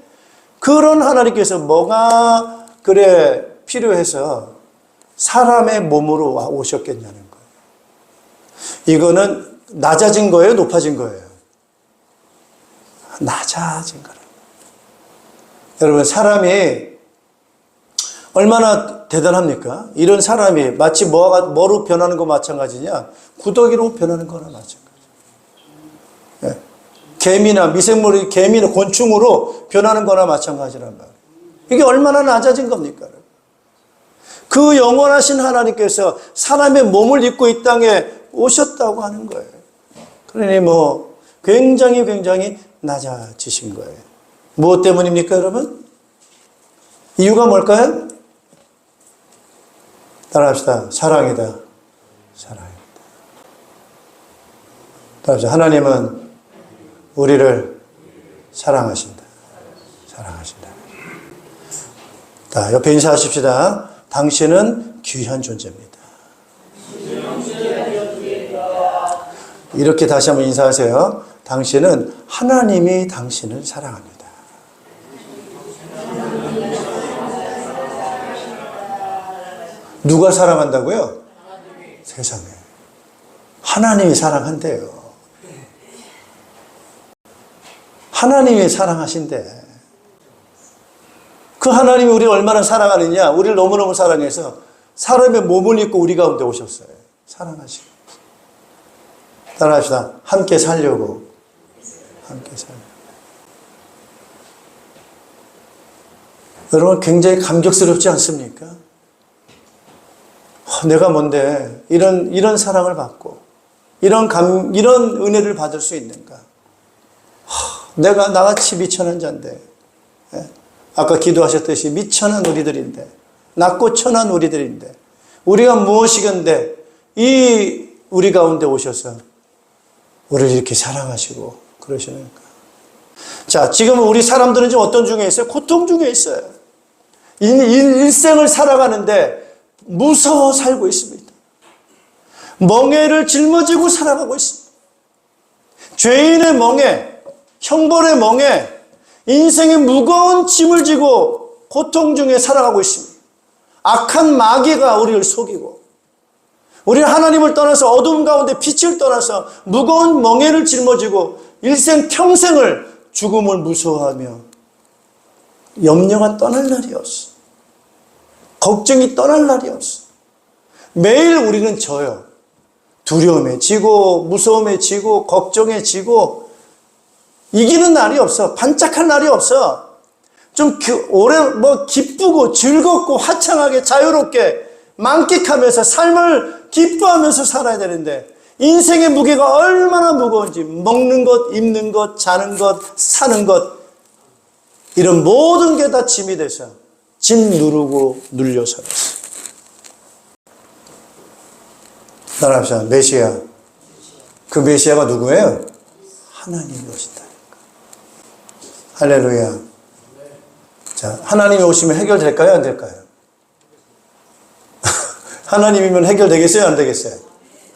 그런 하나님께서 뭐가 그래 필요해서 사람의 몸으로 오셨겠냐는 거예요. 이거는 낮아진 거예요? 높아진 거예요? 낮아진 거예요. 여러분, 사람이 얼마나 대단합니까? 이런 사람이 마치 뭐로 변하는 거 마찬가지냐? 구더기로 변하는 거나 마찬가지. 예. 개미나 미생물이 개미나 곤충으로 변하는 거나 마찬가지란 말이에요. 이게 얼마나 낮아진 겁니까? 그 영원하신 하나님께서 사람의 몸을 입고 이 땅에 오셨다고 하는 거예요. 그러니 굉장히 낮아지신 거예요. 무엇 때문입니까, 여러분? 이유가 뭘까요? 따라합시다. 사랑이다. 사랑입니다. 따라합시다. 하나님은 우리를 사랑하신다. 사랑하신다. 자, 옆에 인사하십시다. 당신은 귀한 존재입니다. 이렇게 다시 한번 인사하세요. 당신은 하나님이 당신을 사랑합니다. 누가 사랑한다고요? 세상에. 하나님이 사랑한대요. 하나님이 사랑하신대. 그 하나님이 우리를 얼마나 사랑하느냐? 우리를 너무너무 사랑해서 사람의 몸을 입고 우리 가운데 오셨어요. 사랑하시고. 따라합시다. 함께 살려고. 함께 살려고. 여러분, 굉장히 감격스럽지 않습니까? 내가 뭔데 이런 사랑을 받고 이런 은혜를 받을 수 있는가? 내가 나같이 미천한 자인데, 아까 기도하셨듯이 미천한 우리들인데, 낮고 천한 우리들인데, 우리가 무엇이건데 이 우리 가운데 오셔서 우리를 이렇게 사랑하시고 그러시는 거예요. 자, 지금 우리 사람들은 지금 어떤 중에 있어요? 고통 중에 있어요. 일생을 살아가는데 무서워 살고 있습니다. 멍에를 짊어지고 살아가고 있습니다. 죄인의 멍에, 형벌의 멍에, 인생의 무거운 짐을 지고 고통 중에 살아가고 있습니다. 악한 마귀가 우리를 속이고, 우리는 하나님을 떠나서 어두움 가운데 빛을 떠나서 무거운 멍에를 짊어지고 일생 평생을 죽음을 무서워하며 염려가 떠날 날이 없어. 걱정이 떠날 날이 없어. 매일 우리는 져요. 두려움에 지고, 무서움에 지고, 걱정에 지고, 이기는 날이 없어. 반짝할 날이 없어. 좀 오래 기쁘고 즐겁고 화창하게 자유롭게 만끽하면서 삶을 기뻐하면서 살아야 되는데, 인생의 무게가 얼마나 무거운지, 먹는 것, 입는 것, 자는 것, 사는 것, 이런 모든 게 다 짐이 돼서 짐 누르고 눌려 살았어. 따라합시다. 메시아. 그 메시아가 누구예요? 하나님이 오신다. 할렐루야. 자, 하나님이 오시면 해결될까요? 안 될까요? 하나님이면 해결되겠어요? 안 되겠어요?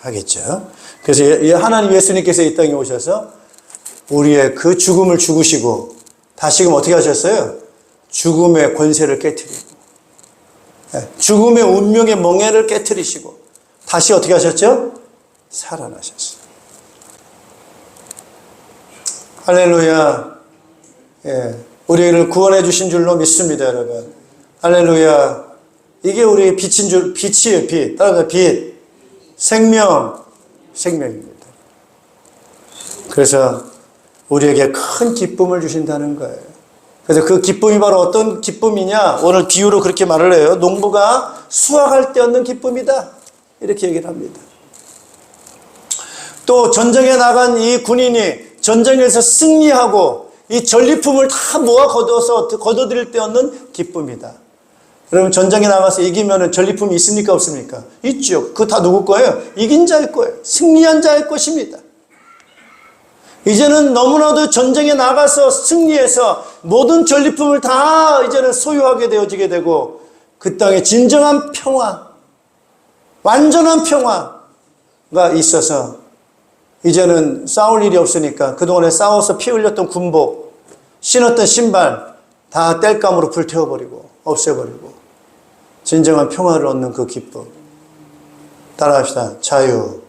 하겠죠. 그래서 하나님 예수님께서 이 땅에 오셔서 우리의 그 죽음을 죽으시고 다시금 어떻게 하셨어요? 죽음의 권세를 깨트리고, 죽음의 운명의 멍에를 깨트리시고 다시 어떻게 하셨죠? 살아나셨어요. 할렐루야. 예, 우리를 구원해 주신 줄로 믿습니다, 여러분. 할렐루야. 이게 우리의 빛인 줄, 빛이에요, 빛. 따라서 빛. 생명입니다. 그래서 우리에게 큰 기쁨을 주신다는 거예요. 그래서 그 기쁨이 바로 어떤 기쁨이냐? 오늘 비유로 그렇게 말을 해요. 농부가 수확할 때 얻는 기쁨이다. 이렇게 얘기를 합니다. 또 전쟁에 나간 이 군인이 전쟁에서 승리하고 이 전리품을 다 모아 거둬들일 때 얻는 기쁨이다. 여러분, 전쟁에 나가서 이기면 전리품이 있습니까? 없습니까? 있죠. 그거 다 누구 거예요? 이긴 자의 거예요. 승리한 자의 것입니다. 이제는 너무나도 전쟁에 나가서 승리해서 모든 전리품을 다 이제는 소유하게 되어지게 되고, 그 땅에 진정한 평화, 완전한 평화가 있어서 이제는 싸울 일이 없으니까 그동안에 싸워서 피 흘렸던 군복, 신었던 신발 다 땔감으로 불태워버리고 없애버리고 진정한 평화를 얻는 그 기쁨. 따라합시다. 자유.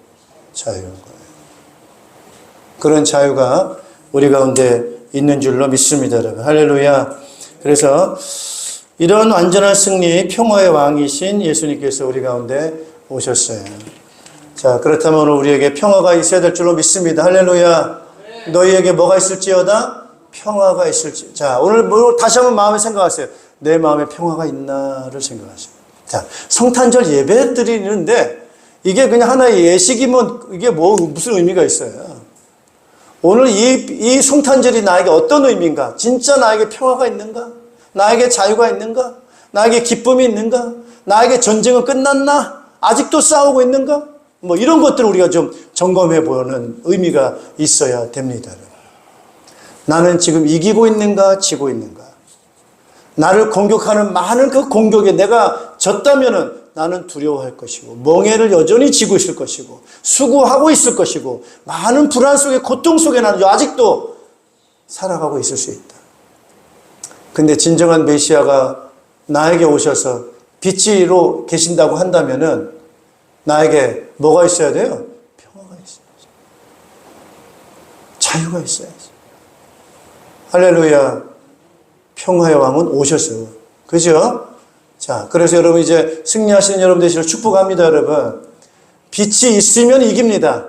그런 자유가 우리 가운데 있는 줄로 믿습니다, 여러분. 할렐루야. 그래서 이런 완전한 승리, 평화의 왕이신 예수님께서 우리 가운데 오셨어요. 자, 그렇다면 오늘 우리에게 평화가 있어야 될 줄로 믿습니다. 할렐루야. 너희에게 뭐가 있을지어다? 평화가 있을지. 자, 오늘 다시 한번 마음에 생각하세요. 내 마음에 평화가 있나를 생각하세요. 자, 성탄절 예배 드리는데 이게 그냥 하나의 예식이면 이게 무슨 의미가 있어요? 오늘 이 성탄절이 나에게 어떤 의미인가? 진짜 나에게 평화가 있는가? 나에게 자유가 있는가? 나에게 기쁨이 있는가? 나에게 전쟁은 끝났나? 아직도 싸우고 있는가? 이런 것들을 우리가 좀 점검해 보는 의미가 있어야 됩니다. 나는 지금 이기고 있는가? 지고 있는가? 나를 공격하는 많은 그 공격에 내가 졌다면은 나는 두려워할 것이고, 멍해를 여전히 지고 있을 것이고, 수고하고 있을 것이고, 많은 불안 속에, 고통 속에 나는 아직도 살아가고 있을 수 있다. 근데 진정한 메시아가 나에게 오셔서 빛으로 계신다고 한다면은 나에게 뭐가 있어야 돼요? 평화가 있어야지. 자유가 있어야지. 할렐루야. 평화의 왕은 오셨어요. 그죠? 자, 그래서 여러분 이제 승리하시는 여러분 되시기를 축복합니다, 여러분. 빛이 있으면 이깁니다.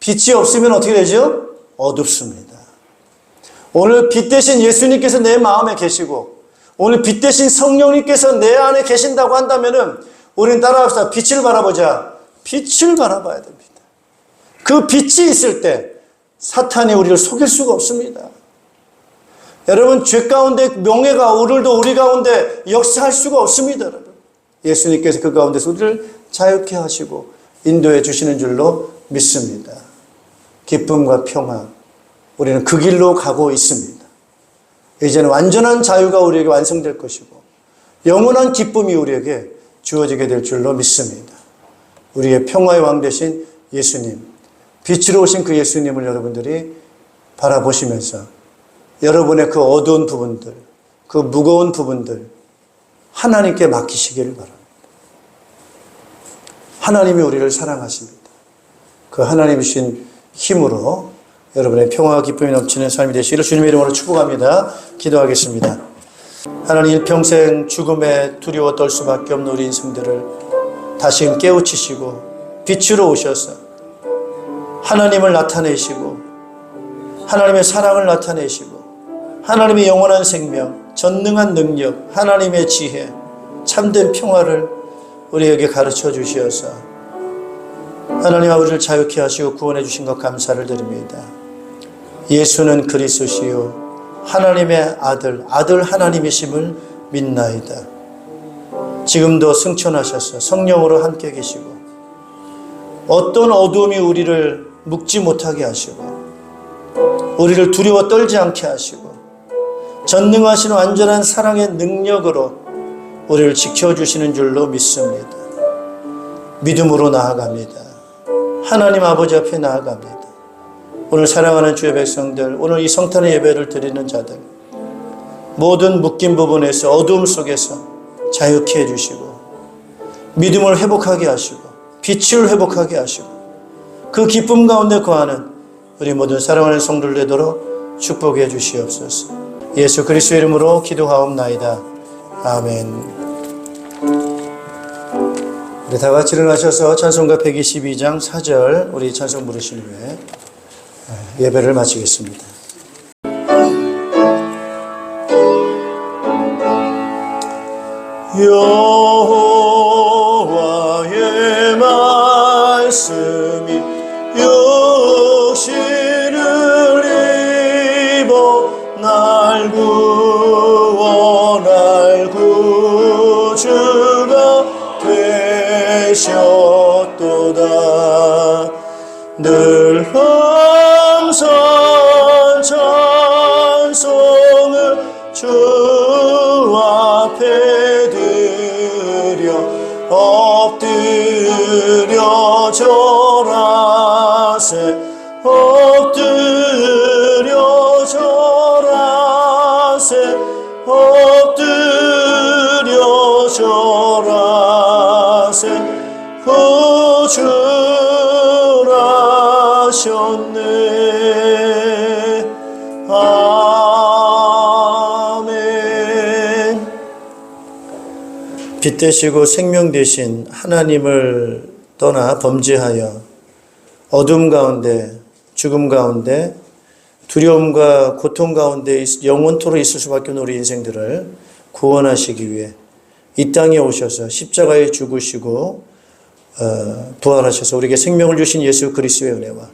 빛이 없으면 어떻게 되죠? 어둡습니다. 오늘 빛 대신 예수님께서 내 마음에 계시고, 오늘 빛 대신 성령님께서 내 안에 계신다고 한다면은 우리는 따라합시다. 빛을 바라보자. 빛을 바라봐야 됩니다. 그 빛이 있을 때 사탄이 우리를 속일 수가 없습니다. 여러분, 죄 가운데 명예가 오늘도 우리 가운데 역사할 수가 없습니다, 여러분. 예수님께서 그 가운데서 우리를 자유케 하시고 인도해 주시는 줄로 믿습니다. 기쁨과 평화, 우리는 그 길로 가고 있습니다. 이제는 완전한 자유가 우리에게 완성될 것이고 영원한 기쁨이 우리에게 주어지게 될 줄로 믿습니다. 우리의 평화의 왕 되신 예수님, 빛으로 오신 그 예수님을 여러분들이 바라보시면서 여러분의 그 어두운 부분들, 그 무거운 부분들 하나님께 맡기시기를 바랍니다. 하나님이 우리를 사랑하십니다. 그 하나님 주신 힘으로 여러분의 평화와 기쁨이 넘치는 삶이 되시기를 주님의 이름으로 축복합니다. 기도하겠습니다. 하나님 일평생 죽음에 두려워 떨 수밖에 없는 우리 인생들을 다시금 깨우치시고 빛으로 오셔서 하나님을 나타내시고 하나님의 사랑을 나타내시고 하나님의 영원한 생명, 전능한 능력, 하나님의 지혜, 참된 평화를 우리에게 가르쳐 주시어서 하나님 아버지를 자유케 하시고 구원해 주신 것 감사를 드립니다. 예수는 그리스도시요 하나님의 아들 하나님이심을 믿나이다. 지금도 승천하셔서 성령으로 함께 계시고 어떤 어두움이 우리를 묶지 못하게 하시고 우리를 두려워 떨지 않게 하시고 전능하신 완전한 사랑의 능력으로 우리를 지켜주시는 줄로 믿습니다. 믿음으로 나아갑니다. 하나님 아버지 앞에 나아갑니다. 오늘 사랑하는 주의 백성들, 오늘 이 성탄의 예배를 드리는 자들, 모든 묶인 부분에서 어두움 속에서 자유케 해주시고 믿음을 회복하게 하시고 빛을 회복하게 하시고 그 기쁨 가운데 거하는 우리 모든 사랑하는 성도들 되도록 축복해 주시옵소서. 예수 그리스도의 이름으로 기도하옵나이다. 아멘. 우리 다 같이 일어나셔서 찬송가 122장 4절 우리 찬송 부르신 후에 예배를 마치겠습니다. 여호와의 말씀이 육신을 입어 날 구원할 구주가 되셨도다. 늘 항상 찬송을 주 앞에 드려 엎드려 절하세 엎드려 절하세 엎드려 절하세 구주라셨네. 아멘. 빛 되시고 생명 되신 하나님을 떠나 범죄하여 어둠 가운데 죽음 가운데 두려움과 고통 가운데 영원토록 있을 수밖에 없는 우리 인생들을 구원하시기 위해 이 땅에 오셔서 십자가에 죽으시고 부활하셔서 우리에게 생명을 주신 예수 그리스도의 은혜와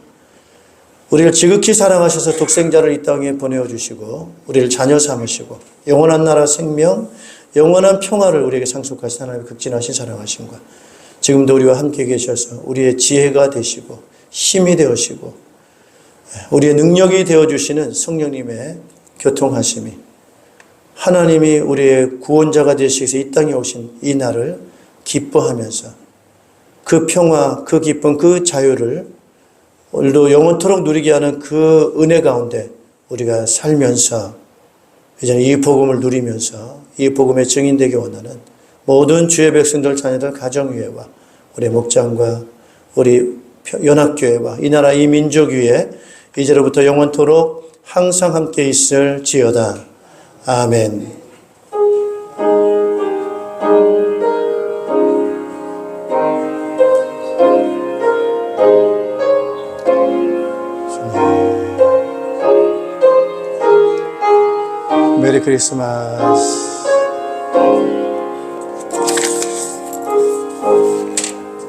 우리를 지극히 사랑하셔서 독생자를 이 땅에 보내주시고 우리를 자녀 삼으시고 영원한 나라 생명, 영원한 평화를 우리에게 상속하신 하나님의 극진하신 사랑하심과 지금도 우리와 함께 계셔서 우리의 지혜가 되시고 힘이 되어시고 우리의 능력이 되어주시는 성령님의 교통하심이 하나님이 우리의 구원자가 되시기 위해서 이 땅에 오신 이 날을 기뻐하면서 그 평화, 그 기쁨, 그 자유를 오늘도 영원토록 누리게 하는 그 은혜 가운데 우리가 살면서 이제는 이 복음을 누리면서 이 복음의 증인되기 원하는 모든 주의 백성들 자녀들 가정위회와 우리 목장과 우리 연합교회와 이 나라 이 민족 위에 이제로부터 영원토록 항상 함께 있을지어다. 아멘. 메리 크리스마스.